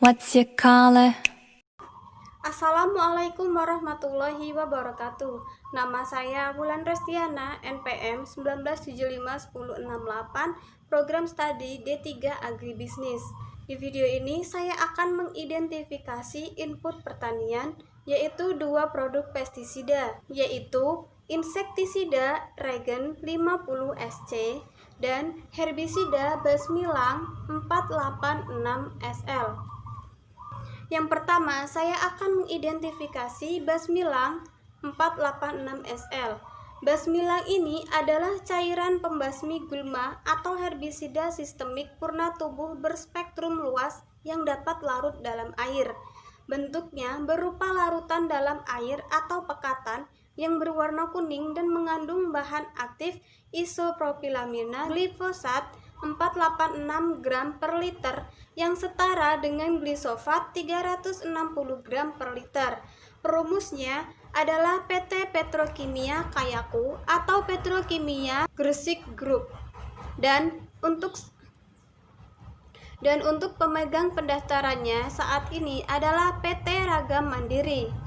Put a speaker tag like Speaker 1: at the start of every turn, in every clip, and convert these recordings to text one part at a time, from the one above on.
Speaker 1: What's your color?
Speaker 2: Assalamualaikum warahmatullahi wabarakatuh. Nama saya Wulan Restiana, NPM 19751068, Program Studi D3 Agribisnis. Di video ini saya akan mengidentifikasi input pertanian, yaitu dua produk pestisida, yaitu insektisida Regen 50 SC dan herbisida Basmilang 486 SL. Yang pertama, saya akan mengidentifikasi Basmilang 486 SL. Basmilang ini adalah cairan pembasmi gulma atau herbisida sistemik purna tubuh berspektrum luas yang dapat larut dalam air. Bentuknya berupa larutan dalam air atau pekatan yang berwarna kuning dan mengandung bahan aktif isopropilamina glifosat 486 gram per liter yang setara dengan glisofat 360 gram per liter. Perumusnya adalah PT Petrokimia Kayaku atau Petrokimia Gresik Group. Dan untuk pemegang pendaftarannya saat ini adalah PT Ragam Mandiri.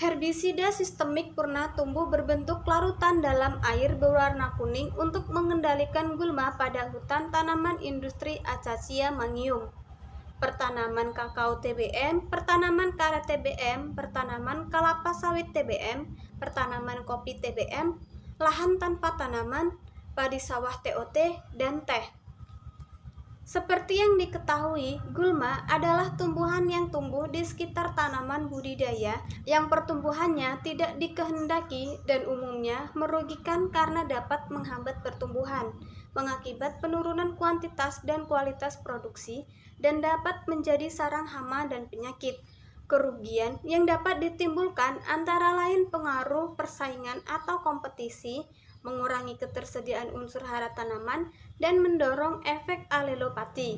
Speaker 2: Herbisida sistemik purna tumbuh berbentuk larutan dalam air berwarna kuning untuk mengendalikan gulma pada hutan tanaman industri Acacia Mangium, pertanaman kakao TBM, pertanaman karet TBM, pertanaman kelapa sawit TBM, pertanaman kopi TBM, lahan tanpa tanaman, padi sawah TOT, dan teh. Seperti yang diketahui, gulma adalah tumbuhan yang tumbuh di sekitar tanaman budidaya yang pertumbuhannya tidak dikehendaki dan umumnya merugikan karena dapat menghambat pertumbuhan, mengakibat penurunan kuantitas dan kualitas produksi, dan dapat menjadi sarang hama dan penyakit. Kerugian yang dapat ditimbulkan antara lain pengaruh persaingan atau kompetisi, mengurangi ketersediaan unsur hara tanaman, dan mendorong efek alelopati.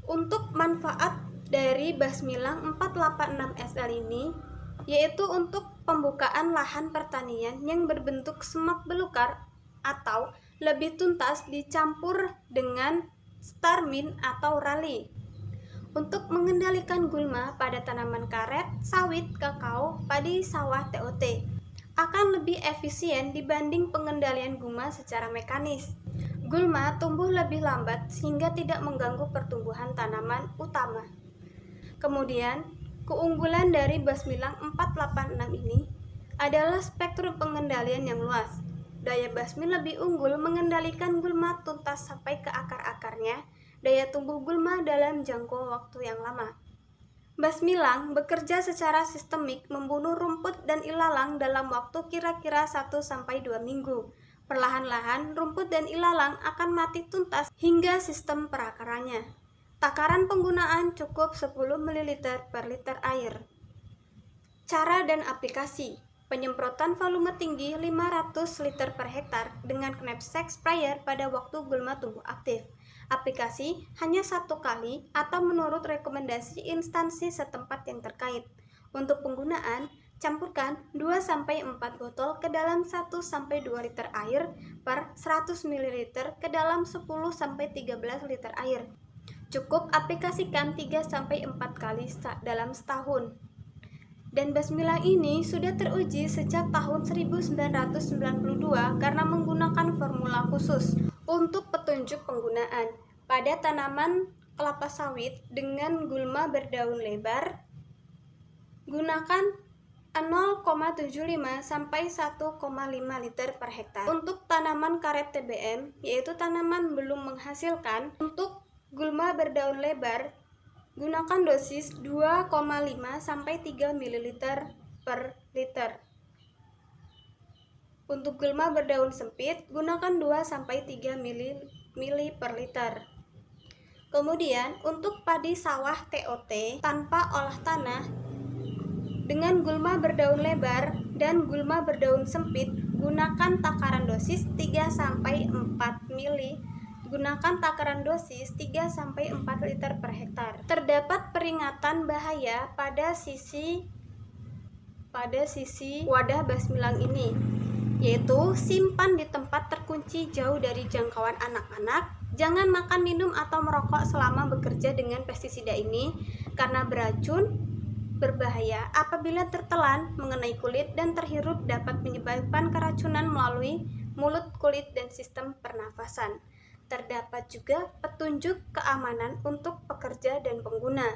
Speaker 2: Untuk manfaat dari Basmilang 486 SL ini, yaitu untuk pembukaan lahan pertanian yang berbentuk semak belukar atau lebih tuntas dicampur dengan starmin atau rali. Untuk mengendalikan gulma pada tanaman karet, sawit, kakao, padi sawah TOT akan lebih efisien dibanding pengendalian gulma secara mekanis. Gulma tumbuh lebih lambat sehingga tidak mengganggu pertumbuhan tanaman utama. Kemudian, keunggulan dari Basmilang 486 ini adalah spektrum pengendalian yang luas. Daya basmi lebih unggul mengendalikan gulma tuntas sampai ke akar-akarnya, daya tumbuh gulma dalam jangka waktu yang lama. Basmilang bekerja secara sistemik membunuh rumput dan ilalang dalam waktu kira-kira 1-2 minggu. Perlahan-lahan rumput dan ilalang akan mati tuntas hingga sistem perakarannya. Takaran penggunaan cukup 10 ml per liter air. Cara dan aplikasi: penyemprotan volume tinggi 500 liter per hektar dengan knapsack sprayer pada waktu gulma tumbuh aktif. Aplikasi hanya 1 kali atau menurut rekomendasi instansi setempat yang terkait. Untuk penggunaan, campurkan 2-4 botol ke dalam 1-2 liter air per 100 ml ke dalam 10-13 liter air. Cukup aplikasikan 3-4 kali dalam setahun. Dan Basmilang ini sudah teruji sejak tahun 1992 karena menggunakan formula khusus untuk petunjuk penggunaan pada tanaman kelapa sawit dengan gulma berdaun lebar. Gunakan 0,75 sampai 1,5 liter per hektar. Untuk tanaman karet TBM, yaitu tanaman belum menghasilkan, untuk gulma berdaun lebar, gunakan dosis 2,5 sampai 3 ml per liter. Untuk gulma berdaun sempit, gunakan 2 sampai 3 ml per liter. Kemudian, untuk padi sawah TOT tanpa olah tanah dengan gulma berdaun lebar dan gulma berdaun sempit, gunakan takaran dosis 3 sampai 4 ml. Gunakan takaran dosis 3-4 liter per hektar. Terdapat peringatan bahaya pada sisi wadah Basmilang ini. yaitu simpan di tempat terkunci jauh dari jangkauan anak-anak. Jangan makan, minum, atau merokok selama bekerja dengan pestisida ini karena beracun, berbahaya apabila tertelan, mengenai kulit, dan terhirup dapat menyebabkan keracunan melalui mulut, kulit, dan sistem pernafasan. Terdapat juga petunjuk keamanan untuk pekerja dan pengguna.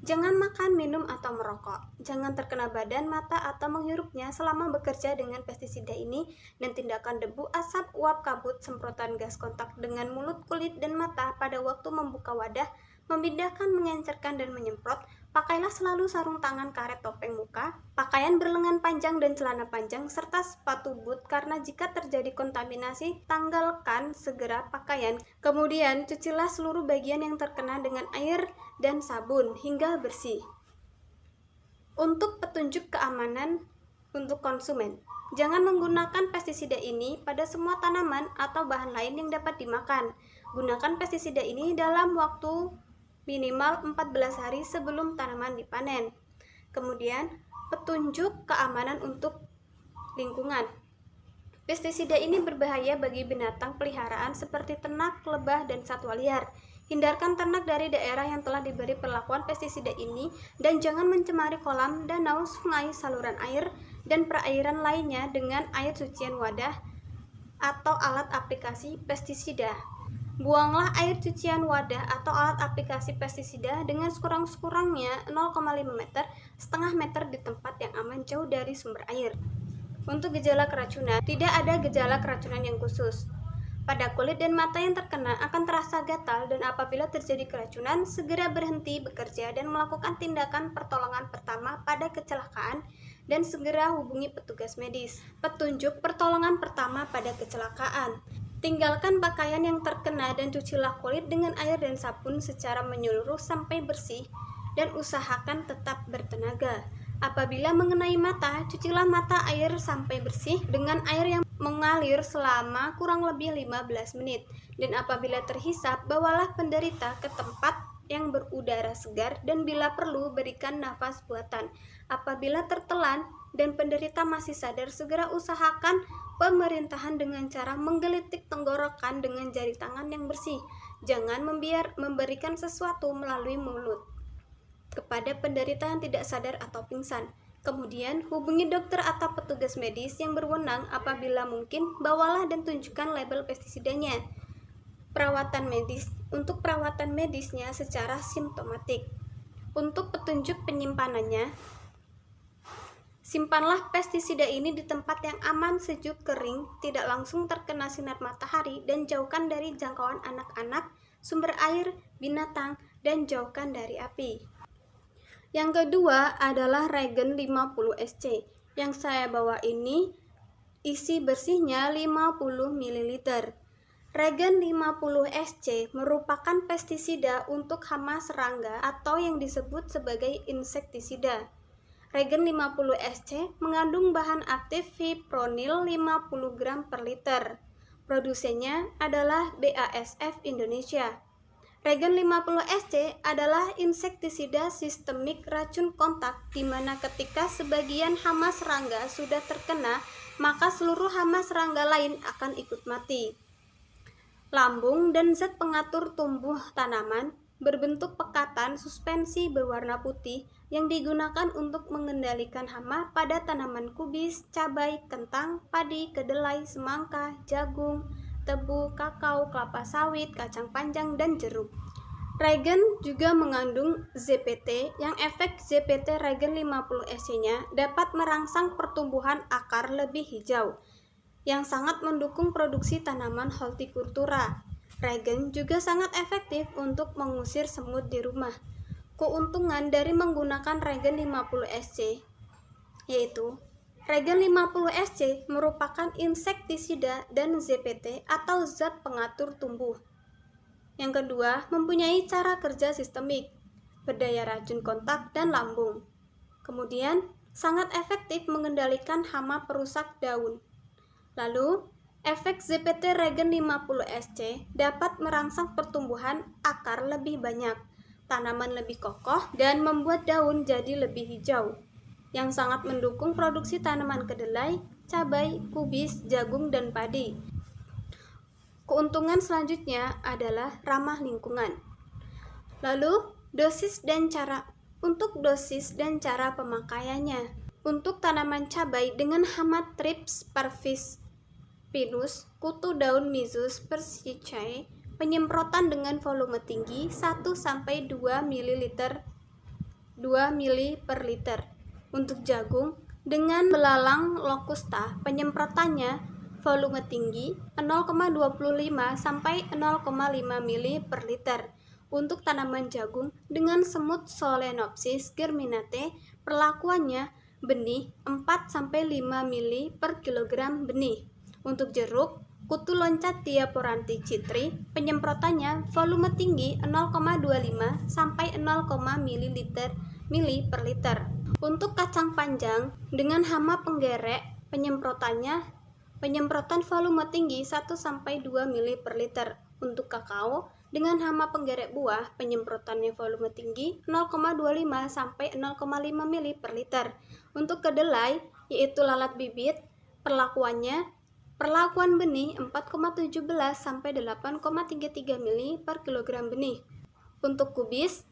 Speaker 2: Jangan makan, minum, atau merokok. Jangan terkena badan, mata, atau menghirupnya selama bekerja dengan pestisida ini, dan tindakan debu, asap, uap kabut, semprotan gas kontak dengan mulut, kulit, dan mata pada waktu membuka wadah, memindahkan, mengencerkan, dan menyemprot. Pakailah selalu sarung tangan, karet, topeng muka, pakaian berlengan panjang dan celana panjang, serta sepatu boot karena jika terjadi kontaminasi, tanggalkan segera pakaian. Kemudian, cucilah seluruh bagian yang terkena dengan air dan sabun hingga bersih. Untuk petunjuk keamanan untuk konsumen, jangan menggunakan pestisida ini pada semua tanaman atau bahan lain yang dapat dimakan. Gunakan pestisida ini dalam waktu minimal 14 hari sebelum tanaman dipanen. Kemudian, petunjuk keamanan untuk lingkungan. Pestisida ini berbahaya bagi binatang peliharaan seperti ternak, lebah, dan satwa liar. Hindarkan ternak dari daerah yang telah diberi perlakuan pestisida ini dan jangan mencemari kolam, danau, sungai, saluran air, dan perairan lainnya dengan air cucian wadah atau alat aplikasi pestisida. Buanglah air cucian wadah atau alat aplikasi pestisida dengan sekurang-kurangnya 0,5 meter, setengah meter di tempat yang aman jauh dari sumber air. Untuk gejala keracunan, tidak ada gejala keracunan yang khusus. Pada kulit dan mata yang terkena akan terasa gatal dan apabila terjadi keracunan, segera berhenti bekerja dan melakukan tindakan pertolongan pertama pada kecelakaan dan segera hubungi petugas medis. Petunjuk pertolongan pertama pada kecelakaan. Tinggalkan pakaian yang terkena dan cucilah kulit dengan air dan sabun secara menyeluruh sampai bersih dan usahakan tetap bertenaga. Apabila mengenai mata, cucilah mata air sampai bersih dengan air yang mengalir selama kurang lebih 15 menit. Dan apabila terhisap, bawalah penderita ke tempat yang berudara segar dan bila perlu berikan nafas buatan. Apabila tertelan dan penderita masih sadar, segera usahakan pemerintahan dengan cara menggelitik tenggorokan dengan jari tangan yang bersih. Jangan memberikan sesuatu melalui mulut kepada penderita yang tidak sadar atau pingsan. Kemudian, hubungi dokter atau petugas medis yang berwenang apabila mungkin, bawalah dan tunjukkan label pestisidanya. Perawatan medis. Untuk perawatan medisnya secara simptomatik. Untuk petunjuk penyimpanannya, simpanlah pestisida ini di tempat yang aman, sejuk, kering, tidak langsung terkena sinar matahari, dan jauhkan dari jangkauan anak-anak, sumber air, binatang, dan jauhkan dari api. Yang kedua adalah regen 50 SC. Yang saya bawa ini isi bersihnya 50 ml. Regen 50 SC merupakan pestisida untuk hama serangga atau yang disebut sebagai insektisida. Regen 50 SC mengandung bahan aktif fipronil 50 gram per liter. Produsennya adalah BASF Indonesia. Regen 50 SC adalah insektisida sistemik racun kontak di mana ketika sebagian hama serangga sudah terkena, maka seluruh hama serangga lain akan ikut mati. Lambung dan zat pengatur tumbuh tanaman berbentuk pekatan suspensi berwarna putih yang digunakan untuk mengendalikan hama pada tanaman kubis, cabai, kentang, padi, kedelai, semangka, jagung, tebu, kakao, kelapa sawit, kacang panjang, dan jeruk. Regen juga mengandung ZPT yang efek ZPT regen 50 SC-nya dapat merangsang pertumbuhan akar lebih hijau yang sangat mendukung produksi tanaman hortikultura. Regen juga sangat efektif untuk mengusir semut di rumah. Keuntungan dari menggunakan regen 50 SC yaitu regen 50 SC merupakan insektisida dan ZPT atau zat pengatur tumbuh. Yang kedua, mempunyai cara kerja sistemik, berdaya racun kontak dan lambung. Kemudian, sangat efektif mengendalikan hama perusak daun. Lalu, efek ZPT regen 50 SC dapat merangsang pertumbuhan akar lebih banyak, tanaman lebih kokoh, dan membuat daun jadi lebih hijau, yang sangat mendukung produksi tanaman kedelai, cabai, kubis, jagung, dan padi. Keuntungan selanjutnya adalah ramah lingkungan. Lalu, dosis dan cara pemakaiannya. Untuk tanaman cabai dengan hama Thrips parvis pinus, kutu daun Myzus persicae, penyemprotan dengan volume tinggi 1-2 ml per liter. Untuk jagung dengan belalang locusta, penyemprotannya volume tinggi 0,25-0,5 ml per liter. Untuk tanaman jagung dengan semut Solenopsis germinate, perlakuannya benih 4-5 ml per kilogram benih. Untuk jeruk, kutu loncat Diaporanthi citri, penyemprotannya volume tinggi 0,25-0,5 ml per liter. Untuk kacang panjang dengan hama penggerek, penyemprotan volume tinggi 1-2 ml per liter. Untuk kakao dengan hama penggerek buah, penyemprotannya volume tinggi 0,25-0,5 ml per liter. Untuk kedelai, yaitu lalat bibit, perlakuan benih 4,17-8,33 ml per kilogram benih. Untuk kubis,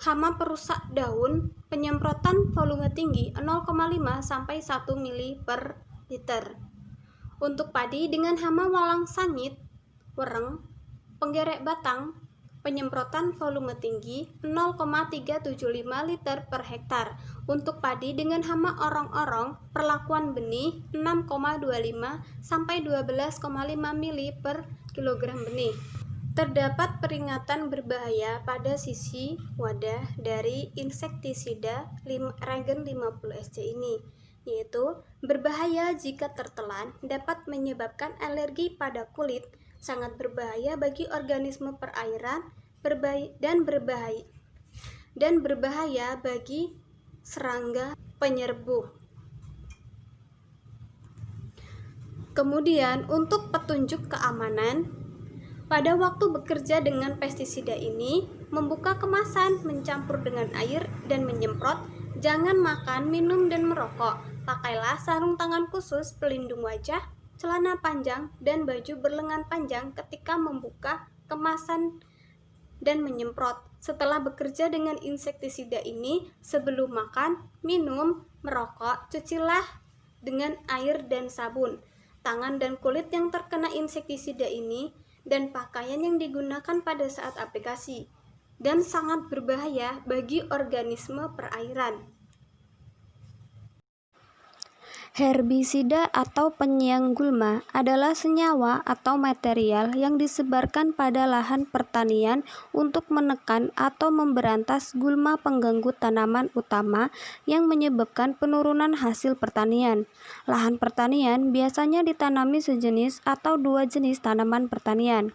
Speaker 2: hama perusak daun, penyemprotan volume tinggi 0,5-1 ml per liter. Untuk padi dengan hama walang sangit, wereng, penggerek batang, penyemprotan volume tinggi 0,375 liter per hektar. Untuk padi dengan hama orong-orong, perlakuan benih 6,25-12,5 ml per kilogram benih. Terdapat peringatan berbahaya pada sisi wadah dari insektisida Regen 50 SC ini, yaitu berbahaya jika tertelan, dapat menyebabkan alergi pada kulit, sangat berbahaya bagi organisme perairan, dan berbahaya bagi serangga penyerbuh. Kemudian untuk petunjuk keamanan, pada waktu bekerja dengan pestisida ini, membuka kemasan, mencampur dengan air, dan menyemprot, jangan makan, minum, dan merokok. Pakailah sarung tangan khusus, pelindung wajah, celana panjang, dan baju berlengan panjang ketika membuka kemasan dan menyemprot. Setelah bekerja dengan insektisida ini, sebelum makan, minum, merokok, cucilah dengan air dan sabun tangan dan kulit yang terkena insektisida ini dan pakaian yang digunakan pada saat aplikasi, dan sangat berbahaya bagi organisme perairan. Herbisida atau penyiang gulma adalah senyawa atau material yang disebarkan pada lahan pertanian untuk menekan atau memberantas gulma pengganggu tanaman utama yang menyebabkan penurunan hasil pertanian. Lahan pertanian biasanya ditanami sejenis atau dua jenis tanaman pertanian.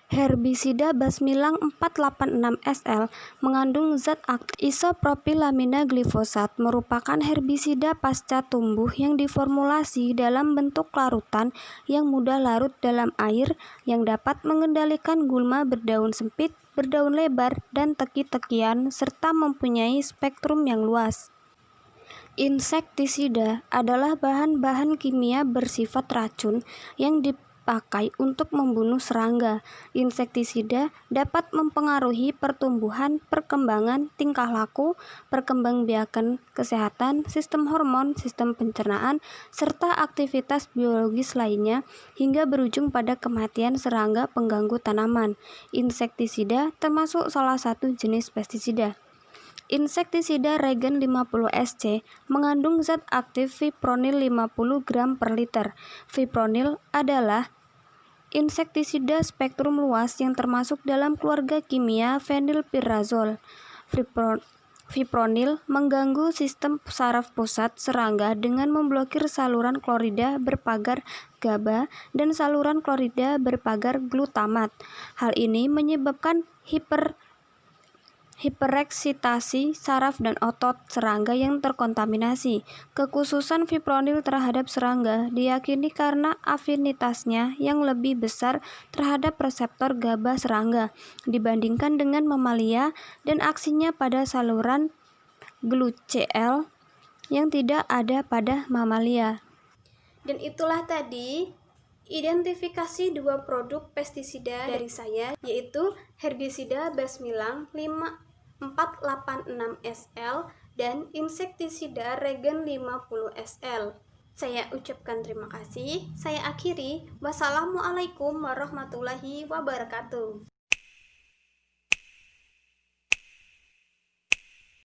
Speaker 2: Herbisida Basmilang 486 SL mengandung zat aktif isopropilamina glifosat, merupakan herbisida pasca tumbuh yang diformulasi dalam bentuk larutan yang mudah larut dalam air, yang dapat mengendalikan gulma berdaun sempit, berdaun lebar, dan teki-tekian, serta mempunyai spektrum yang luas. Insektisida adalah bahan-bahan kimia bersifat racun yang dipakai untuk membunuh serangga. Insektisida dapat mempengaruhi pertumbuhan, perkembangan, tingkah laku, perkembangbiakan kesehatan, sistem hormon, sistem pencernaan, serta aktivitas biologis lainnya, hingga berujung pada kematian serangga pengganggu tanaman. Insektisida termasuk salah satu jenis pestisida. Insektisida Regen 50 SC mengandung zat aktif fipronil 50 gram per liter. Fipronil adalah insektisida spektrum luas yang termasuk dalam keluarga kimia fenilpirazol. Fipronil mengganggu sistem saraf pusat serangga dengan memblokir saluran klorida berpagar GABA dan saluran klorida berpagar glutamat. Hal ini menyebabkan hipereksitasi saraf dan otot serangga yang terkontaminasi. Kekhususan fipronil terhadap serangga diyakini karena afinitasnya yang lebih besar terhadap reseptor GABA serangga dibandingkan dengan mamalia dan aksinya pada saluran GLUCL yang tidak ada pada mamalia. Dan itulah tadi identifikasi dua produk pestisida dari saya, yaitu herbisida Basmilam 486 SL dan insektisida Regen 50 SL. Saya ucapkan terima kasih. Saya akhiri. Wassalamualaikum warahmatullahi wabarakatuh.